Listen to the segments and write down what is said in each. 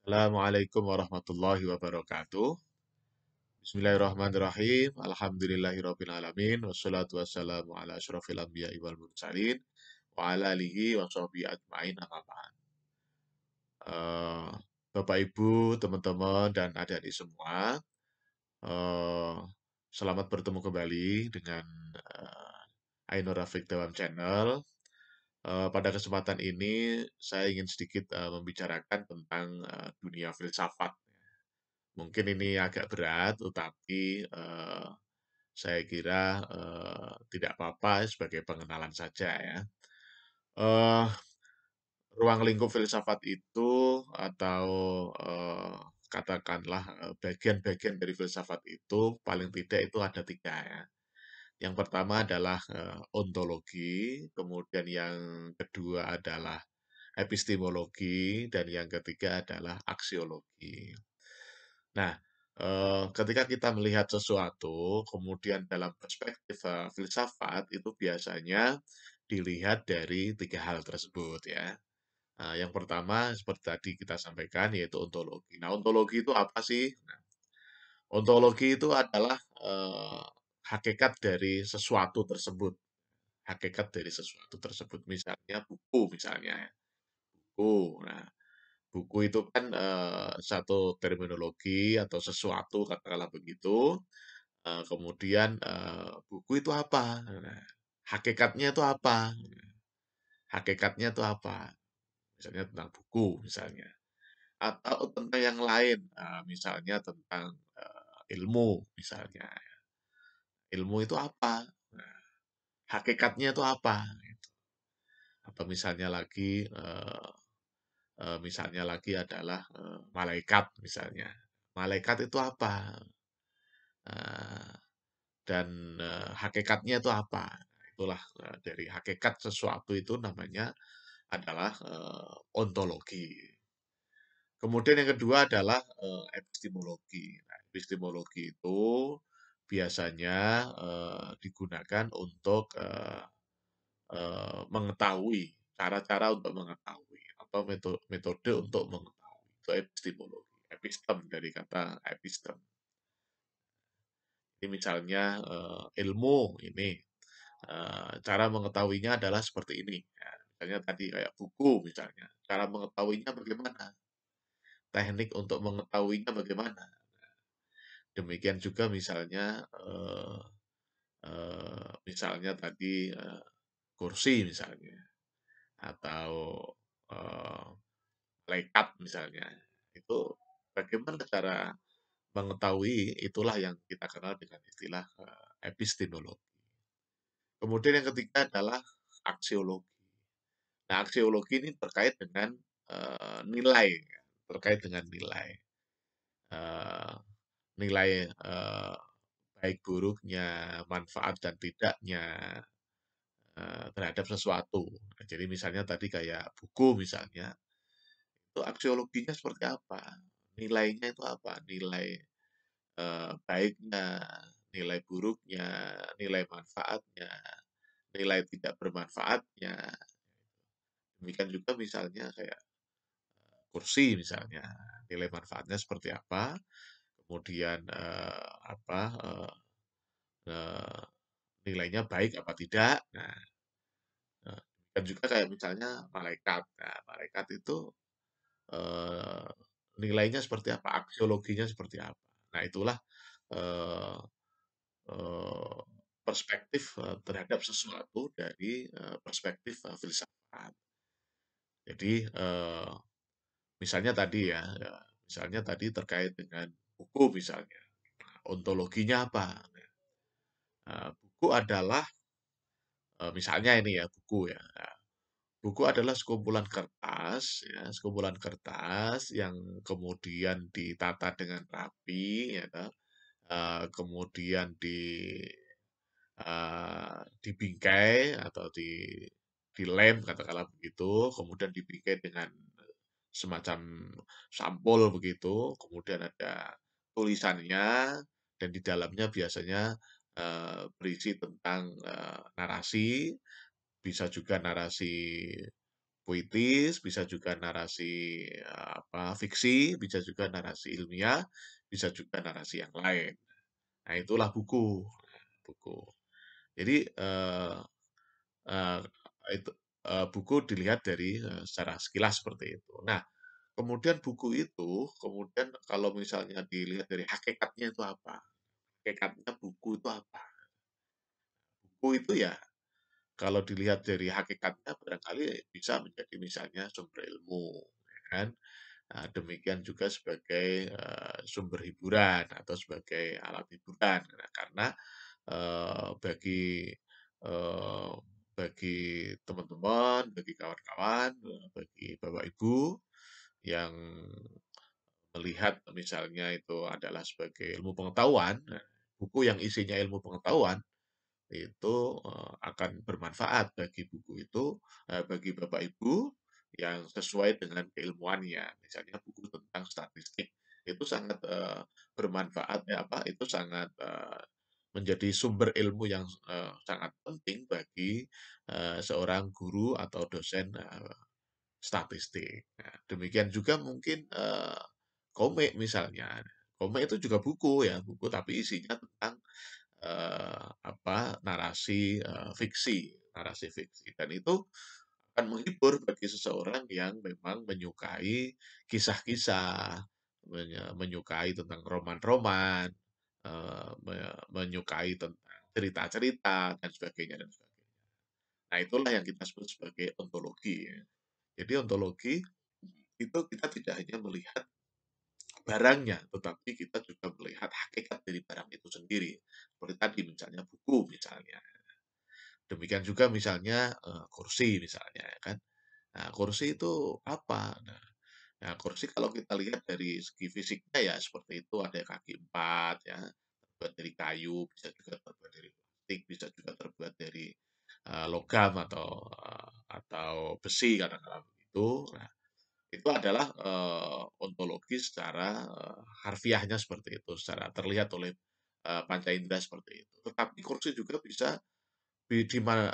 Assalamualaikum warahmatullahi wabarakatuh. Bismillahirrahmanirrahim. Alhamdulillahirabbil alamin wassalatu wassalamu ala asyrofil anbiya'i wal mursalin wa ala alihi wa sahbihi ajmain amma ba'd. Eh, Bapak Ibu, teman-teman dan adik-adik semua, eh, selamat bertemu kembali dengan Ainur Rafiq Dawam Channel. Pada kesempatan ini saya ingin sedikit membicarakan tentang dunia filsafat. Mungkin ini agak berat, tetapi saya kira tidak apa-apa sebagai pengenalan saja ya. Eh, Ruang lingkup filsafat itu atau katakanlah bagian-bagian dari filsafat itu paling tidak itu ada tiga ya. Yang pertama adalah ontologi, kemudian yang kedua adalah epistemologi, dan yang ketiga adalah aksiologi. Nah, ketika kita melihat sesuatu, kemudian dalam perspektif filsafat itu biasanya dilihat dari tiga hal tersebut ya. Yang pertama seperti tadi kita sampaikan yaitu ontologi. Nah, ontologi itu apa sih? Nah, ontologi itu adalah hakikat dari sesuatu tersebut. Hakikat dari sesuatu tersebut. Misalnya buku misalnya ya. Buku. Nah, buku itu kan satu terminologi atau sesuatu katakanlah begitu. Kemudian buku itu apa? Nah, hakikatnya itu apa? Hakikatnya itu apa? Misalnya tentang buku misalnya. Atau tentang yang lain, misalnya tentang ilmu misalnya. Ilmu itu apa? Nah, hakikatnya itu apa? Gitu. Atau misalnya lagi adalah malaikat misalnya. Malaikat itu apa? Eh, dan hakikatnya itu apa? Itulah dari hakikat sesuatu itu namanya adalah ontologi. Kemudian yang kedua adalah epistemologi. Nah, epistemologi itu biasanya digunakan untuk mengetahui cara-cara untuk mengetahui atau metode untuk mengetahui. Itu epistemologi. Epistem dari kata epistem. Ini misalnya ilmu ini cara mengetahuinya adalah seperti ini. Ya, misalnya tadi kayak buku misalnya, cara mengetahuinya bagaimana? Teknik untuk mengetahuinya bagaimana? Demikian juga misalnya misalnya tadi kursi misalnya atau eh, malaikat misalnya. Itu bagaimana cara mengetahui itulah yang kita kenal dengan istilah epistemologi. Kemudian yang ketiga adalah aksiologi. Nah, aksiologi ini terkait dengan nilai, ya, terkait dengan nilai, Eh, nilai baik buruknya, manfaat dan tidaknya terhadap sesuatu. Nah, jadi misalnya tadi kayak buku misalnya, itu aksiologinya seperti apa? Nilainya itu apa? Nilai baiknya, nilai buruknya, nilai manfaatnya, nilai tidak bermanfaatnya. Demikian juga misalnya kayak kursi misalnya, nilai manfaatnya seperti apa, kemudian apa eh, nilainya baik apa tidak. Nah, dan juga kayak misalnya malaikat. Nah, malaikat itu eh, nilainya seperti apa, aksiologinya seperti apa. Nah, itulah eh, eh, perspektif terhadap sesuatu dari perspektif filsafat. Jadi misalnya tadi ya, misalnya tadi terkait dengan buku misalnya. Ontologinya apa? Buku adalah, misalnya ini ya, buku ya. Nah, buku adalah sekumpulan kertas, ya, sekumpulan kertas yang kemudian ditata dengan rapi, ya, toh. Kemudian dibingkai atau dilem katakanlah begitu, kemudian dibingkai dengan semacam sampul begitu, kemudian ada tulisannya dan di dalamnya biasanya berisi tentang narasi, bisa juga narasi puitis, bisa juga narasi, fiksi, bisa juga narasi ilmiah, bisa juga narasi yang lain. Nah, itulah buku, buku. Jadi, eee, itu, buku dilihat dari, secara sekilas seperti itu. Nah, kemudian buku itu, kemudian kalau misalnya dilihat dari hakikatnya itu apa? Hakikatnya buku itu apa? Buku itu ya kalau dilihat dari hakikatnya barangkali bisa menjadi misalnya sumber ilmu, ya kan? Nah, demikian juga sebagai, sumber hiburan atau sebagai alat hiburan. Nah, karena, eee, bagi, eee, bagi teman-teman, bagi kawan-kawan, bagi bapak ibu yang melihat misalnya itu adalah sebagai ilmu pengetahuan, nah, buku yang isinya ilmu pengetahuan itu, akan bermanfaat bagi buku itu, bagi Bapak Ibu yang sesuai dengan keilmuannya. Misalnya buku tentang statistik, itu sangat, bermanfaat itu sangat, menjadi sumber ilmu yang, sangat penting bagi, seorang guru atau dosen, statistik. Nah, demikian juga mungkin, komik misalnya. Komik itu juga buku ya, buku tapi isinya tentang narasi fiksi dan itu akan menghibur bagi seseorang yang memang menyukai kisah-kisah, menyukai tentang roman-roman, menyukai tentang cerita-cerita dan sebagainya dan sebagainya. Nah, itulah yang kita sebut sebagai ontologi ya. Jadi ontologi itu kita tidak hanya melihat barangnya, tetapi kita juga melihat hakikat dari barang itu sendiri. Seperti tadi misalnya buku misalnya. Demikian juga misalnya, kursi misalnya ya kan. Nah, kursi itu apa? Nah, kursi kalau kita lihat dari segi fisiknya ya seperti itu, ada kaki 4 ya, terbuat dari kayu, bisa juga terbuat dari plastik, bisa juga terbuat dari, logam atau besi katakanlah begitu. Nah, itu adalah, ontologi secara, harfiahnya seperti itu, secara terlihat oleh, panca indera seperti itu. Tetapi kursi juga bisa di mana,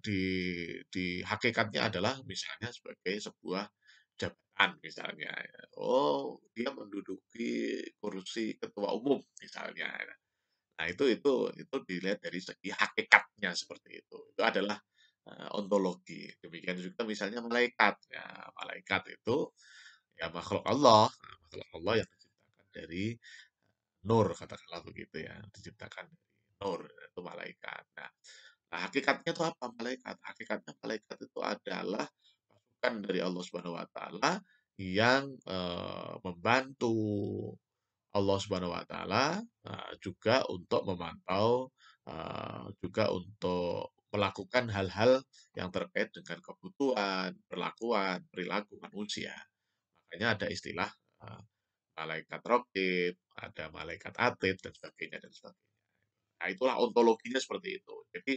di hakikatnya adalah misalnya sebagai sebuah jabatan misalnya ya. Oh, dia menduduki kursi ketua umum misalnya. Nah, itu dilihat dari segi hakikatnya seperti itu. Itu adalah, ontologi. Demikian juga misalnya malaikat. Ya, malaikat itu ya makhluk Allah, makhluk Allah yang diciptakan dari nur katakanlah begitu ya, diciptakan dari nur, itu malaikat. Nah, hakikatnya itu apa malaikat? Hakikatnya malaikat itu adalah pasukan dari Allah Subhanahu wa taala yang, membantu Allah Subhanahu wa taala, juga untuk memantau, juga untuk melakukan hal-hal yang terkait dengan kebutuhan, perlakuan, perilaku manusia. Makanya ada istilah, eee, malaikat raqib, ada malaikat atid, dan sebagainya dan sebagainya. Nah, itulah ontologinya seperti itu. Jadi,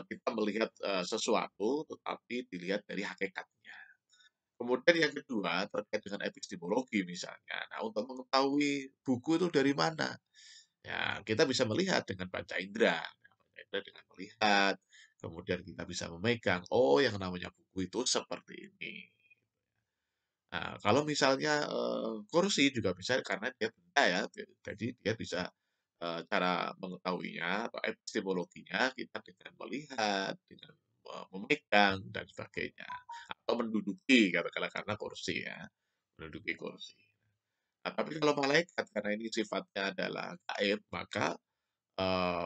kita melihat, sesuatu tetapi dilihat dari hakikatnya. Kemudian yang kedua terkait dengan epistemologi misalnya. Nah, untuk mengetahui buku itu dari mana, ya kita bisa melihat dengan panca indera. Nah, panca indera dengan melihat, kemudian kita bisa memegang, oh yang namanya buku itu seperti ini. Nah, kalau misalnya, kursi juga bisa karena dia benda ya, jadi dia bisa, cara mengetahuinya atau epistemologinya kita dengan melihat, dengan, memegang dan sebagainya, atau menduduki katakanlah karena kursi ya, menduduki kursi. Nah, tapi kalau malaikat karena ini sifatnya adalah gaib, maka,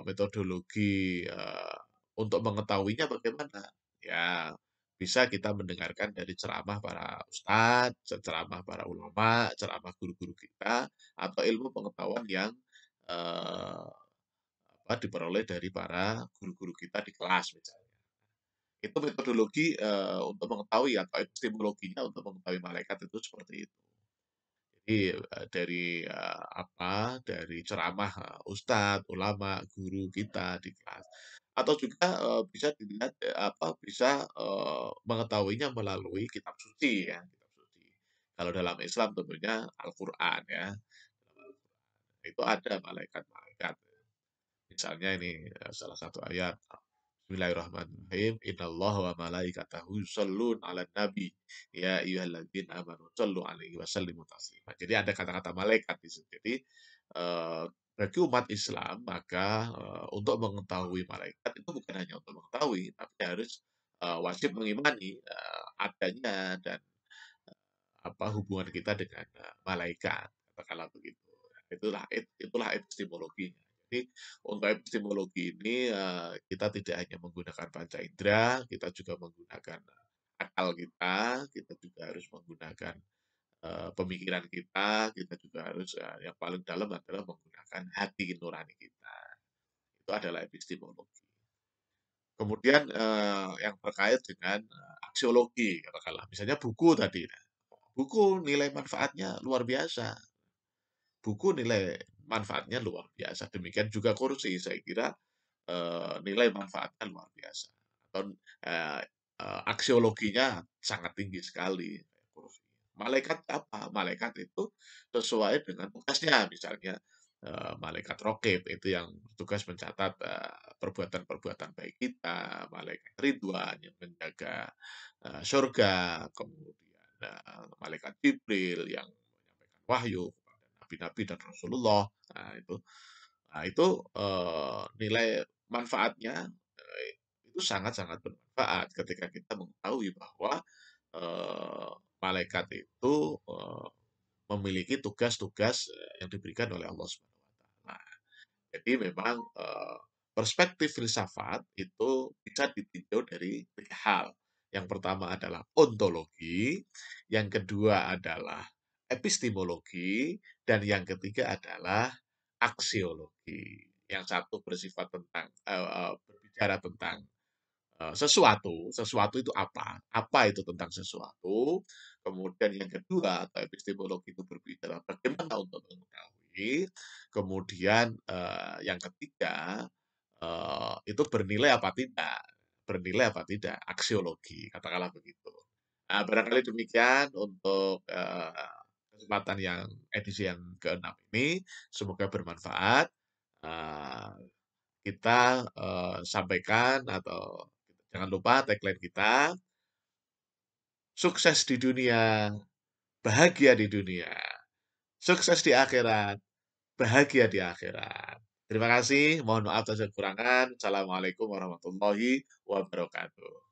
metodologi, untuk mengetahuinya bagaimana? Ya, bisa kita mendengarkan dari ceramah para ustadz, ceramah para ulama, ceramah guru-guru kita, atau ilmu pengetahuan yang, eee, diperoleh dari para guru-guru kita di kelas misalnya. Itu metodologi, untuk mengetahui atau epistemologinya untuk mengetahui malaikat itu seperti itu. Jadi, dari ceramah, ustadz, ulama, guru kita di kelas. Atau juga, bisa dilihat, bisa, mengetahuinya melalui kitab suci ya, kitab suci. Kalau dalam Islam tentunya Al-Qur'an ya. Itu ada malaikat-malaikat. Misalnya ini, salah satu ayat, Bismillahirrahmanirrahim. Innallaha wa malaikatahu yusholluna 'alan nabi. Ya ayyuhalladzina amanu shollu 'alaihi wa sallimu taslima. Jadi ada kata-kata malaikat di situ. Jadi bagi umat Islam maka untuk mengetahui malaikat itu bukan hanya untuk mengetahui, tapi harus wajib mengimani adanya dan apa hubungan kita dengan malaikat, katakanlah begitu. Itulah epistemologinya. Jadi untuk epistemologi ini kita tidak hanya menggunakan panca indera, kita juga menggunakan akal kita juga harus menggunakan pemikiran kita juga harus yang paling dalam adalah menggunakan hati nurani kita. Itu adalah epistemologi. Kemudian yang terkait dengan aksiologi, katakanlah misalnya buku tadi. Buku nilai manfaatnya luar biasa. Buku nilai manfaatnya luar biasa. Demikian juga kursi, saya kira nilai manfaatnya luar biasa. Atau eh, aksiologinya sangat tinggi sekali. Kursi. Malaikat apa? Malaikat itu sesuai dengan tugasnya. Misalnya malaikat rokib itu yang tugas mencatat perbuatan-perbuatan baik kita. Malaikat Ridwan yang menjaga surga. Kemudian malaikat Jibril yang menyampaikan wahyu kepada nabi-nabi dan Rasulullah. Nah, itu nilai manfaatnya itu sangat-sangat bermanfaat ketika kita mengetahui bahwa malaikat itu memiliki tugas-tugas yang diberikan oleh Allah Subhanahu wa taala. Jadi memang perspektif filsafat itu bisa ditinjau dari tiga hal. Yang pertama adalah ontologi, yang kedua adalah epistemologi, dan yang ketiga adalah aksiologi. Yang satu bersifat tentang berbicara tentang sesuatu, sesuatu itu apa? Apa itu tentang sesuatu? Kemudian yang kedua atau epistemologi itu berbicara bagaimana untuk mengetahui. Kemudian yang ketiga itu bernilai apa tidak? Bernilai apa tidak? Aksiologi, katakanlah begitu. Nah, barangkali demikian untuk kesempatan yang edisi yang ke-6 ini. Semoga bermanfaat. Eh, kita sampaikan atau jangan lupa tagline kita, sukses di dunia, bahagia di dunia, sukses di akhirat, bahagia di akhirat. Terima kasih, mohon maaf atas kekurangan. Assalamualaikum warahmatullahi wabarakatuh.